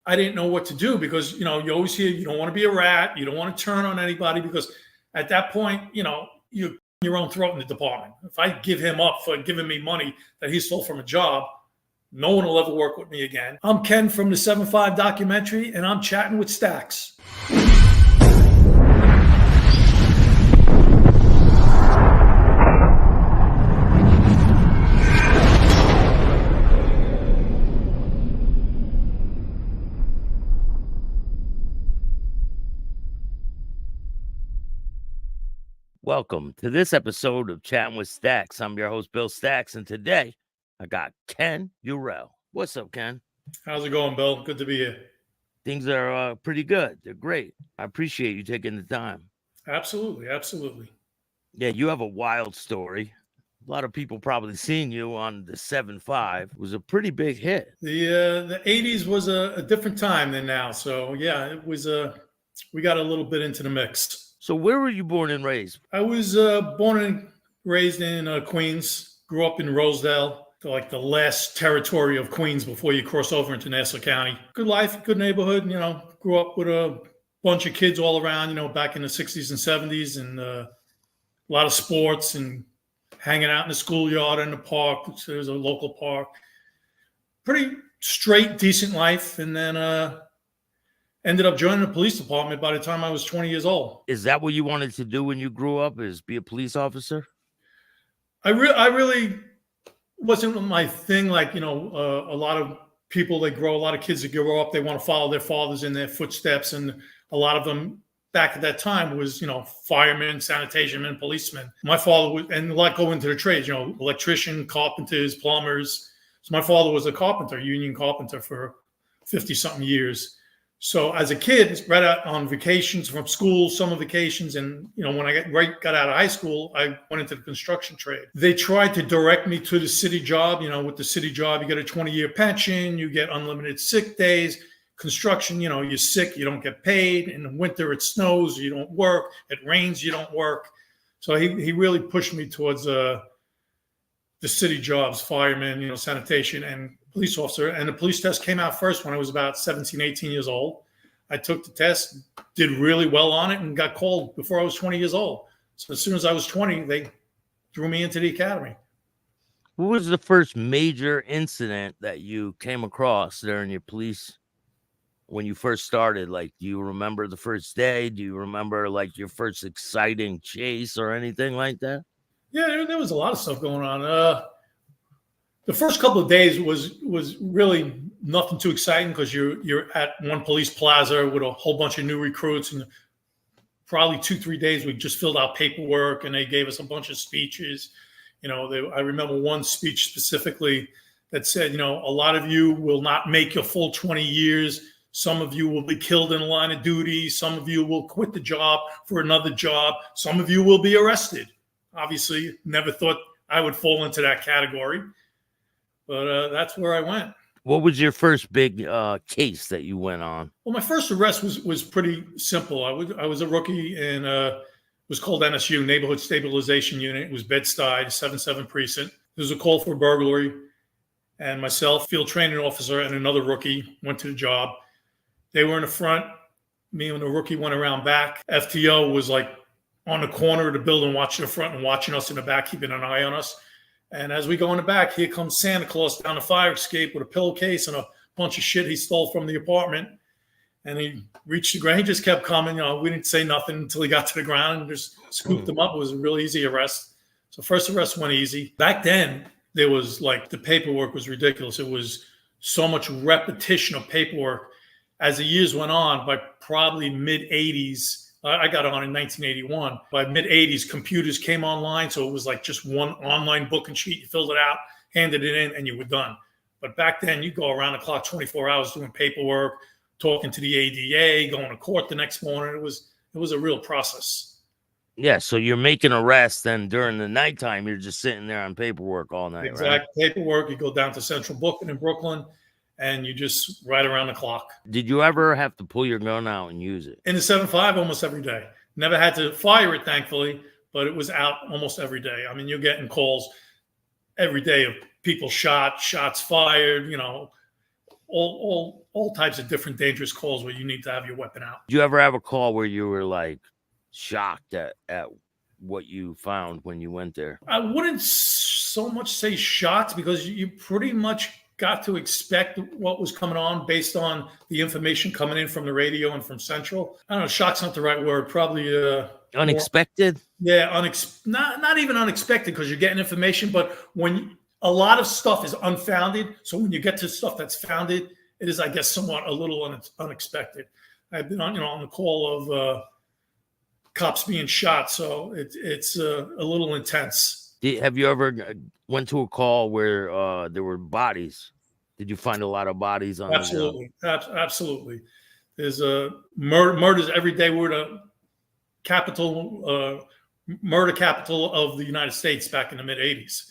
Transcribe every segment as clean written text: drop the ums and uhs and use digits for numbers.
I didn't know what to do because, you always hear you don't want to be a rat. You don't want to turn on anybody because at that point, you're your own throat in the department. If I give him up for giving me money that he stole from a job, no one will ever work with me again. I'm Ken from the 7-5 documentary, and I'm chatting with Stacks. Welcome to this episode of Chatting with Stacks. I'm your host, Bill Stacks, and today I got Ken Eurell. What's up, Ken? How's it going, Bill? Good to be here. Things are pretty good. They're great. I appreciate you taking the time. Absolutely, absolutely. Yeah, you have a wild story. A lot of people probably seen you on the 7-5. It was a pretty big hit. The 80s was a different time than now. So, yeah, it was we got a little bit into the mix. So where were you born and raised? I was born and raised in Queens, grew up in Rosedale, like the last territory of Queens before you cross over into Nassau County. Good life, good neighborhood, grew up with a bunch of kids all around, back in the 60s and 70s, and a lot of sports and hanging out in the schoolyard and the park. So there's a local park. Pretty straight, decent life. And then ended up joining the police department by the time I was 20 years old. Is that what you wanted to do when you grew up, is be a police officer? I really wasn't my thing. Like, a lot of people, a lot of kids that grow up, they want to follow their fathers in their footsteps. And a lot of them back at that time was, firemen, sanitation men, policemen. My father was, and a lot go into the trades, electrician, carpenters, plumbers. So my father was a carpenter, union carpenter for 50 something years. So as a kid, right out on vacations from school, summer vacations, and when I got out of high school, I went into the construction trade. They tried to direct me to the city job. With the city job, you get a 20-year pension, you get unlimited sick days. Construction, you're sick, you don't get paid. In the winter, it snows, you don't work. It rains, you don't work. So he really pushed me towards the city jobs, fireman, sanitation, and police officer. And the police test came out first when I was about 17, 18 years old. I took the test, did really well on it, and got called before I was 20 years old. So as soon as I was 20, they threw me into the academy. What was the first major incident that you came across during your police when you first started? Like, do you remember the first day? Do you remember like your first exciting chase or anything like that? Yeah, there was a lot of stuff going on. The first couple of days was really nothing too exciting because you're at one police plaza with a whole bunch of new recruits, and probably 2-3 days we just filled out paperwork and they gave us a bunch of speeches. I remember one speech specifically that said, a lot of you will not make your full 20 years. Some of you will be killed in the line of duty. Some of you will quit the job for another job. Some of you will be arrested. Obviously, never thought I would fall into that category. But that's where I went. What was your first big case that you went on? Well, my first arrest was pretty simple. I was a rookie and it was called NSU, Neighborhood Stabilization Unit. It was Bedford-Stuyvesant, 7-7 precinct. There was a call for burglary, and myself, field training officer, and another rookie went to the job. They were in the front. Me and the rookie went around back. FTO was like on the corner of the building, watching the front and watching us in the back, keeping an eye on us. And as we go in the back, here comes Santa Claus down the fire escape with a pillowcase and a bunch of shit he stole from the apartment. And he reached the ground. He just kept coming. We didn't say nothing until he got to the ground and just scooped him up. It was a real easy arrest. So first arrest went easy. Back then, there was like the paperwork was ridiculous. It was so much repetition of paperwork. As the years went on, by probably mid-'80s, I got on in 1981. By mid-'80s, computers came online, so it was like just one online booking sheet. You filled it out, handed it in, and you were done. But back then, you go around the clock 24 hours doing paperwork, talking to the ADA, going to court the next morning. It was a real process. Yeah, so you're making arrests, and during the nighttime, you're just sitting there on paperwork all night, exactly. Right? Paperwork. You go down to Central Booking in Brooklyn, and you just right around the clock. Did you ever have to pull your gun out and use it? In the 7-5, almost every day. Never had to fire it, thankfully, but it was out almost every day. I mean, you're getting calls every day of people shot, shots fired, all types of different dangerous calls where you need to have your weapon out. Did you ever have a call where you were like shocked at what you found when you went there? I wouldn't so much say shocked, because you pretty much got to expect what was coming on based on the information coming in from the radio and from Central. I don't know, shock's not the right word. Probably unexpected. Not even unexpected, because you're getting information, but when a lot of stuff is unfounded, so when you get to stuff that's founded, it is, I guess, somewhat a little unexpected. I've been on the call of cops being shot, so it's a little intense. Have you ever went to a call where there were bodies? Did you find a lot of bodies on? Absolutely, absolutely. There's murders every day. We're the murder capital of the United States back in the mid '80s.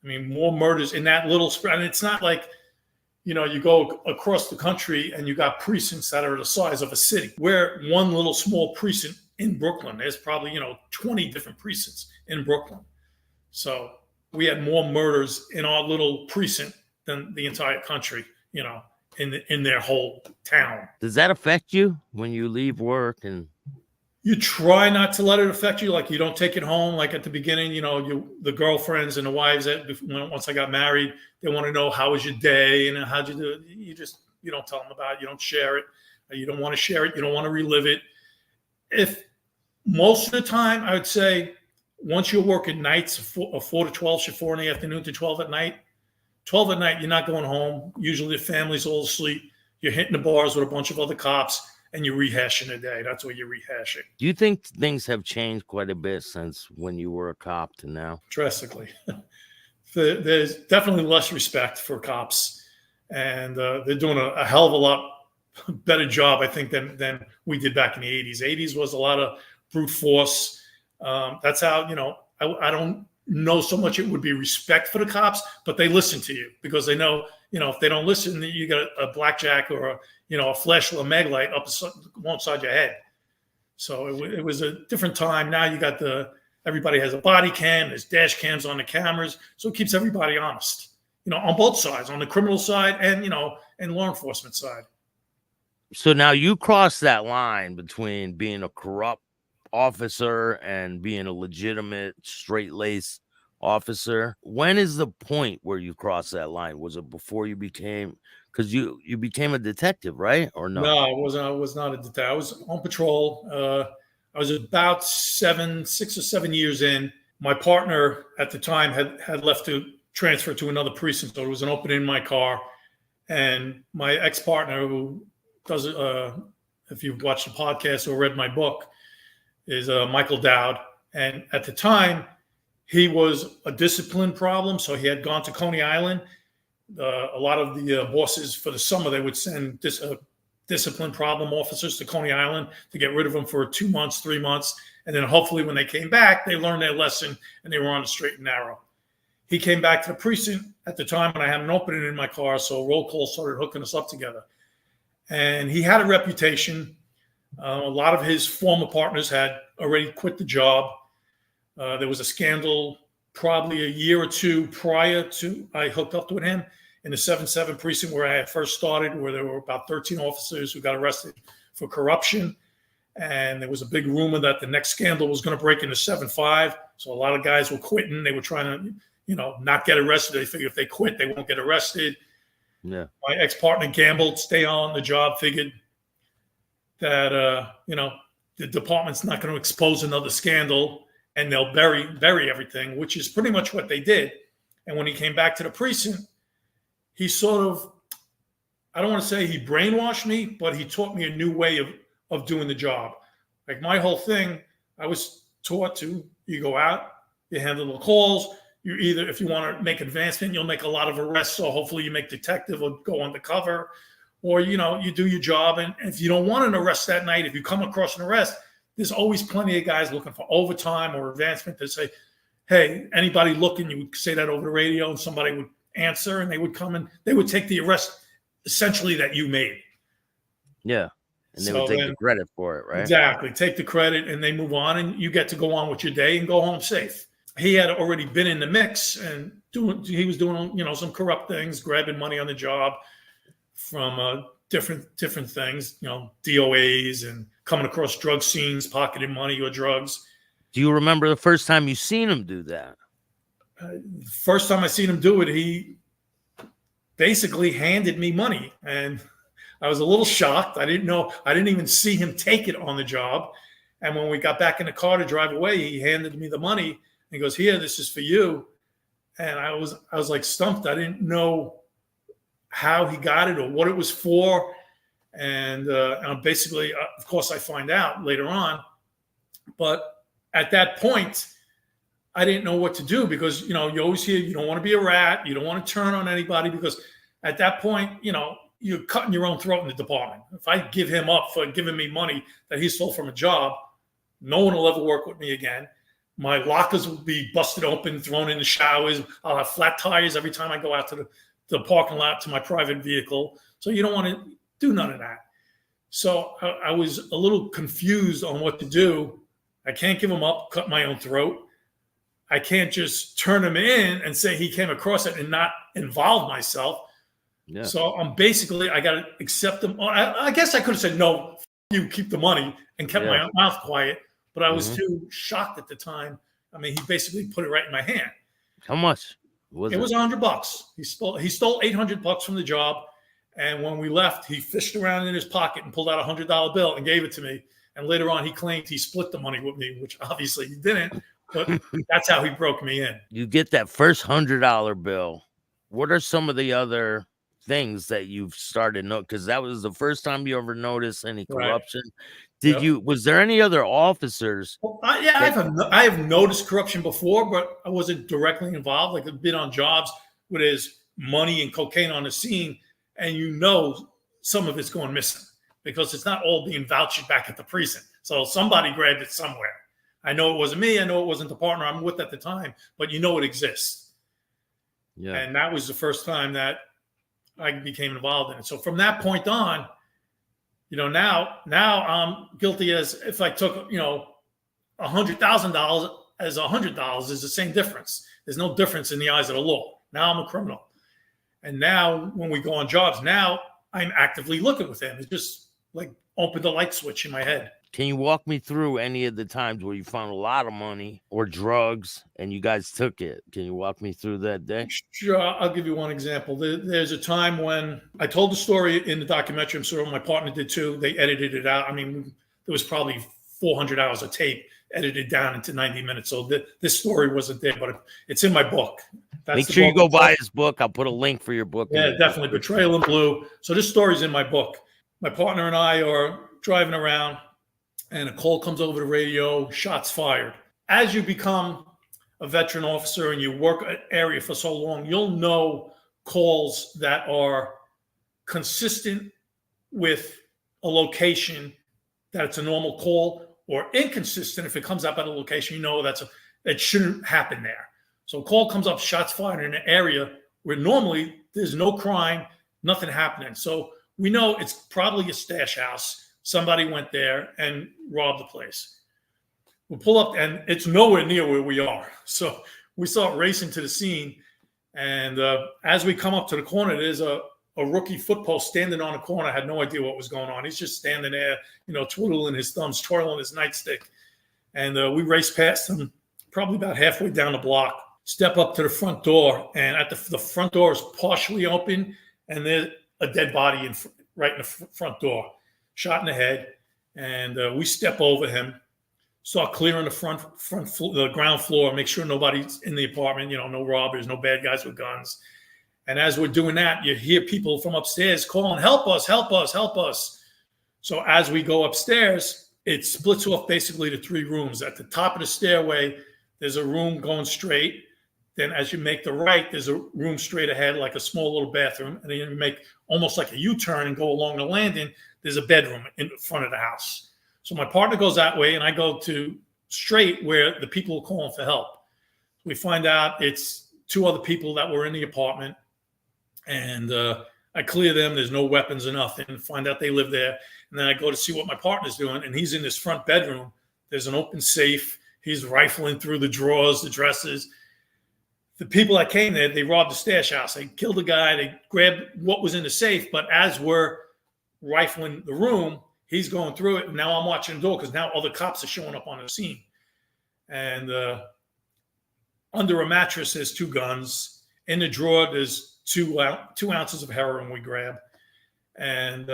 I mean, more murders in that little spread. And it's not like, you go across the country and you got precincts that are the size of a city. We're one little small precinct in Brooklyn. There's probably 20 different precincts in Brooklyn. So we had more murders in our little precinct than the entire country, in their whole town. Does that affect you when you leave work? And you try not to let it affect you. Like, you don't take it home. Like at the beginning, the girlfriends and the wives once I got married, they want to know, how was your day and how'd you do it? You don't tell them about it. You don't share it. You don't want to share it. You don't want to relive it. If most of the time, I would say, once you're working nights, 4 to 12, 4 in the afternoon to 12 at night, you're not going home. Usually the family's all asleep. You're hitting the bars with a bunch of other cops and you're rehashing the day. That's what you're rehashing. Do you think things have changed quite a bit since when you were a cop to now? Drastically. There's definitely less respect for cops, and they're doing a hell of a lot better job, I think, than we did back in the 80s. 80s was a lot of brute force. That's how, I don't know so much it would be respect for the cops, but they listen to you because they know, if they don't listen, you got a blackjack or a flashlight, a mag light up alongside your head. So it was a different time. Now you got everybody has a body cam, there's dash cams on the cameras. So it keeps everybody honest, on both sides, on the criminal side and, and law enforcement side. So now you cross that line between being a corrupt officer and being a legitimate, straight-laced officer. When is the point where you cross that line? Was it before you became, because you became a detective, right? Or no? No, I was not a detective. I was on patrol. I was about 6 or 7 years in. My partner at the time had left to transfer to another precinct, so there was an opening in my car. And my ex-partner, who does if you've watched the podcast or read my book, is Michael Dowd. And at the time, he was a discipline problem. So he had gone to Coney Island. A lot of the bosses for the summer, they would send discipline problem officers to Coney Island to get rid of them for 2 months, 3 months. And then hopefully when they came back, they learned their lesson and they were on the straight and narrow. He came back to the precinct at the time when I had an opening in my car. So roll call started hooking us up together. And he had a reputation. A lot of his former partners had already quit the job. There was a scandal probably a year or two prior to I hooked up with him in the 7-7 precinct where I had first started, where there were about 13 officers who got arrested for corruption. And there was a big rumor that the next scandal was going to break into 7-5. So a lot of guys were quitting. They were trying to, not get arrested. They figured if they quit, they won't get arrested. Yeah. My ex-partner gambled, stay on the job, figured that, the department's not going to expose another scandal and they'll bury everything, which is pretty much what they did. And when he came back to the precinct, he sort of, I don't want to say he brainwashed me, but he taught me a new way of doing the job. Like my whole thing, I was taught to, you go out, you handle the calls, you either, if you want to make advancement, you'll make a lot of arrests, so hopefully you make detective or go undercover, or, you do your job. And if you don't want an arrest that night, if you come across an arrest, there's always plenty of guys looking for overtime or advancement to say, hey, anybody looking, you would say that over the radio and somebody would answer and they would come and they would take the arrest essentially that you made. Yeah. And they would take the credit for it, right? Exactly. Take the credit and they move on and you get to go on with your day and go home safe. He had already been in the mix and he was doing, some corrupt things, grabbing money on the job. from different things, DOAs and coming across drug scenes, pocketing money or drugs. Do you remember the first time you seen him do that? First time I seen him do it, he basically handed me money, and I was a little shocked. I didn't even see him take it on the job. And when we got back in the car to drive away, he handed me the money and he goes, "Here, this is for you." And I was like stumped. I didn't know how he got it or what it was for. And basically, of course, I find out later on. But at that point, I didn't know what to do because, you always hear you don't want to be a rat. You don't want to turn on anybody because at that point, you're cutting your own throat in the department. If I give him up for giving me money that he stole from a job, no one will ever work with me again. My lockers will be busted open, thrown in the showers. I'll have flat tires every time I go out to the parking lot to my private vehicle. So you don't want to do none of that. So I was a little confused on what to do. I can't give him up, cut my own throat. I can't just turn him in and say he came across it and not involve myself. Yeah. So I got to accept him. I guess I could have said, "No, you keep the money," and kept my mouth quiet. But I was too shocked at the time. I mean, he basically put it right in my hand. How much was it? It was $100. He stole $800 from the job. And when we left, he fished around in his pocket and pulled out a $100 bill and gave it to me. And later on, he claimed he split the money with me, which obviously he didn't. But that's how he broke me in. You get that first $100 bill. What are some of the other things that you've started to know? Because that was the first time you ever noticed any corruption. Right. Was there any other officers? Well, I have noticed corruption before, but I wasn't directly involved. Like I've been on jobs where there's money and cocaine on the scene, and some of it's going missing because it's not all being vouched back at the precinct. So somebody grabbed it somewhere. I know it wasn't me. I know it wasn't the partner I'm with at the time, but it exists. Yeah. And that was the first time that I became involved in it. So from that point on, now I'm guilty as if I took, $100,000 as $100 is the same difference. There's no difference in the eyes of the law. Now I'm a criminal. And now when we go on jobs, now I'm actively looking with him. It's just like open the light switch in my head. Can you walk me through any of the times where you found a lot of money or drugs and you guys took it? Can you walk me through that day? Sure. I'll give you one example. There's a time when I told the story in the documentary. I'm sure my partner did too. They edited it out. I mean, there was probably 400 hours of tape edited down into 90 minutes. So this story wasn't there, but it's in my book. Make sure you go buy his book. I'll put a link for your book. Yeah, definitely. Betrayal in Blue. So this story's in my book. My partner and I are driving around, and a call comes over the radio, shots fired. As you become a veteran officer and you work an area for so long, you'll know calls that are consistent with a location, that it's a normal call, or inconsistent. If it comes up at a location, it shouldn't happen there. So a call comes up, shots fired in an area where normally there's no crime, nothing happening. So we know it's probably a stash house. Somebody went there and robbed the place. We pull up, and it's nowhere near where we are. So we start racing to the scene. And as we come up to the corner, there's a rookie football standing on the corner. I had no idea what was going on. He's just standing there, twiddling his thumbs, twirling his nightstick. And we race past him, probably about halfway down the block, step up to the front door. And at the front door is partially open, and there's a dead body right in the front door. Shot in the head, and we step over him, start clearing the ground floor, make sure nobody's in the apartment, no robbers, no bad guys with guns. And as we're doing that, you hear people from upstairs calling, "Help us, help us, help us." So as we go upstairs, it splits off basically to 3 rooms. At the top of the stairway, there's a room going straight. Then as you make the right, there's a room straight ahead, like a small little bathroom. And then you make almost like a U-turn and go along the landing. There's a bedroom in front of the house. So my partner goes that way, and I go to straight where the people are calling for help. We find out it's 2 other people that were in the apartment. And I clear them. There's no weapons or nothing. Find out they live there. And then I go to see what my partner's doing. And he's in this front bedroom. There's an open safe. He's rifling through the drawers, the dressers. the people that came there, they robbed the stash house. They killed a guy. They grabbed what was in the safe. But as we're rifling the room, he's going through it. And now I'm watching the door because now other cops are showing up on the scene. And under a mattress, there's 2 guns. In the drawer, there's 2 ounces of heroin we grab. And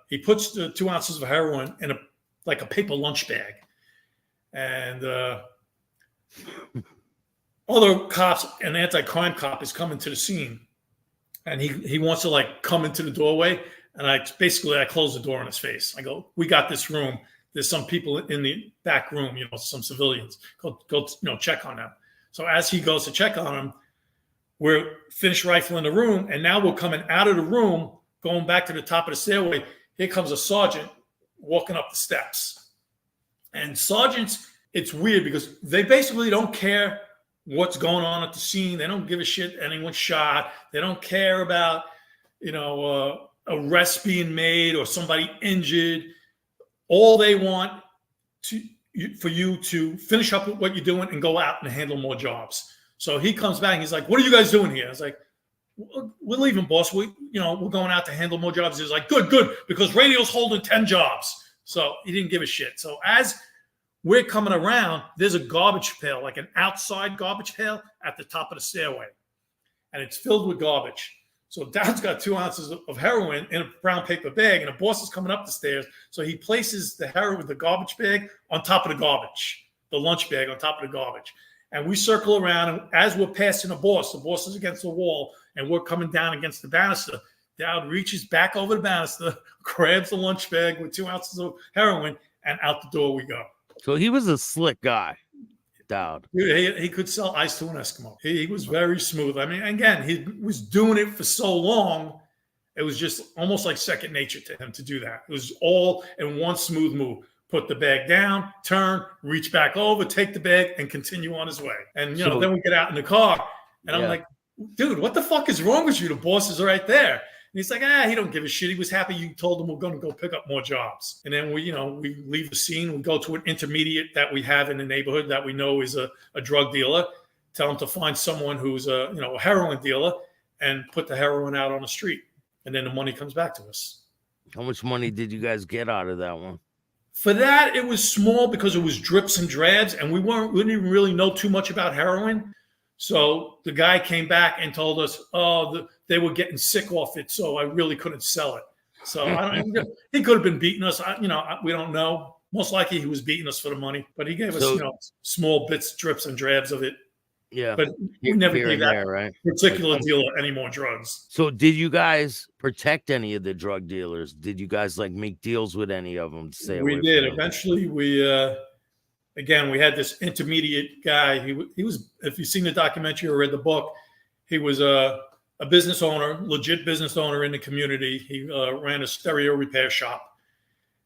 he puts the 2 ounces of heroin in a paper lunch bag. And other cops, an anti-crime cop is coming to the scene. And he wants to come into the doorway. And I close the door in his face. I go, we got this room. There's some people in the back room, some civilians. Go, check on them. So as he goes to check on them, we're finished rifling the room. And now we're coming out of the room, going back to the top of the stairway. Here comes a sergeant walking up the steps. And sergeants, it's weird because they basically don't care what's going on at the scene. They don't give a shit anyone's shot. They don't care about, arrests being made or somebody injured. All they want for you to finish up with what you're doing and go out and handle more jobs. So he comes back and he's like, "What are you guys doing here?" I was like, "We're leaving, boss. We're going out to handle more jobs." He's like, good, because radio's holding 10 jobs. So he didn't give a shit. So as we're coming around, there's a garbage pail, like an outside garbage pail at the top of the stairway. And it's filled with garbage. So Dad's got 2 ounces of heroin in a brown paper bag, and the boss is coming up the stairs. So he places the heroin, the garbage bag, on top of the garbage, the lunch bag on top of the garbage. And we circle around, and as we're passing the boss is against the wall, and we're coming down against the banister. Dowd reaches back over the banister, grabs the lunch bag with 2 ounces of heroin, and out the door we go. So he was a slick guy, Dowd. He could sell ice to an Eskimo. He was very smooth. I mean, again, he was doing it for so long, it was just almost like second nature to him to do that. It was all in one smooth move. Put the bag down, turn, reach back over, take the bag, and continue on his way. And, then we get out in the car, and I'm like, "Dude, what the fuck is wrong with you? The boss is right there." And he's like, he don't give a shit. He was happy you told him we're going to go pick up more jobs. And then we leave the scene. We go to an intermediate that we have in the neighborhood that we know is a drug dealer. Tell him to find someone who's a heroin dealer and put the heroin out on the street. And then the money comes back to us. How much money did you guys get out of that one? For that, it was small because it was drips and drabs, and we didn't even really know too much about heroin. So the guy came back and told us, they were getting sick off it, so I really couldn't sell it. So he could have been beating us. We don't know. Most likely he was beating us for the money, but he gave us small bits, drips and drabs of it. Yeah, but we never gave that particular dealer any more drugs. So did you guys protect any of the drug dealers? Did you guys make deals with any of them to stay away? We did. Eventually, we had this intermediate guy. He was, if you've seen the documentary or read the book, he was a business owner, legit business owner in the community. He ran a stereo repair shop,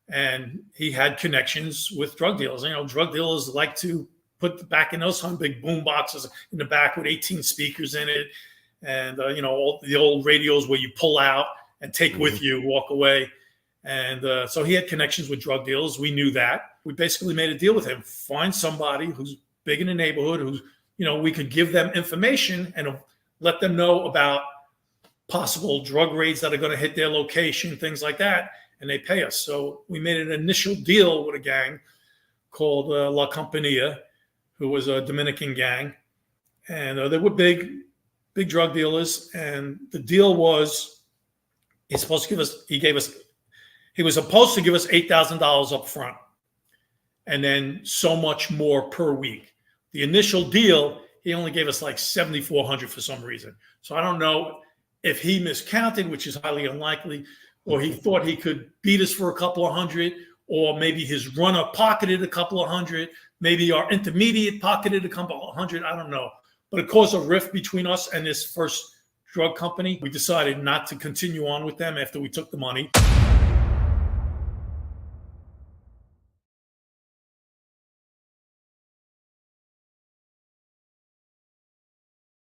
and he had connections with drug dealers. Drug dealers like to put back in those big boom boxes in the back with 18 speakers in it. And, all the old radios where you pull out and take with you, walk away. And so he had connections with drug dealers. We knew that. We basically made a deal with him. Find somebody who's big in the neighborhood, who's, we could give them information and let them know about possible drug raids that are going to hit their location, things like that. And they pay us. So we made an initial deal with a gang called La Compañía, who was a Dominican gang. And they were big drug dealers. And the deal was, he was supposed to give us $8,000 up front, and then so much more per week. The initial deal, he only gave us $7,400 for some reason. So I don't know if he miscounted, which is highly unlikely, or he thought he could beat us for a couple of hundred, or maybe his runner pocketed a couple of hundred, maybe our intermediate pocketed a couple of hundred. I don't know. But it caused a rift between us and this first drug company. We decided not to continue on with them after we took the money.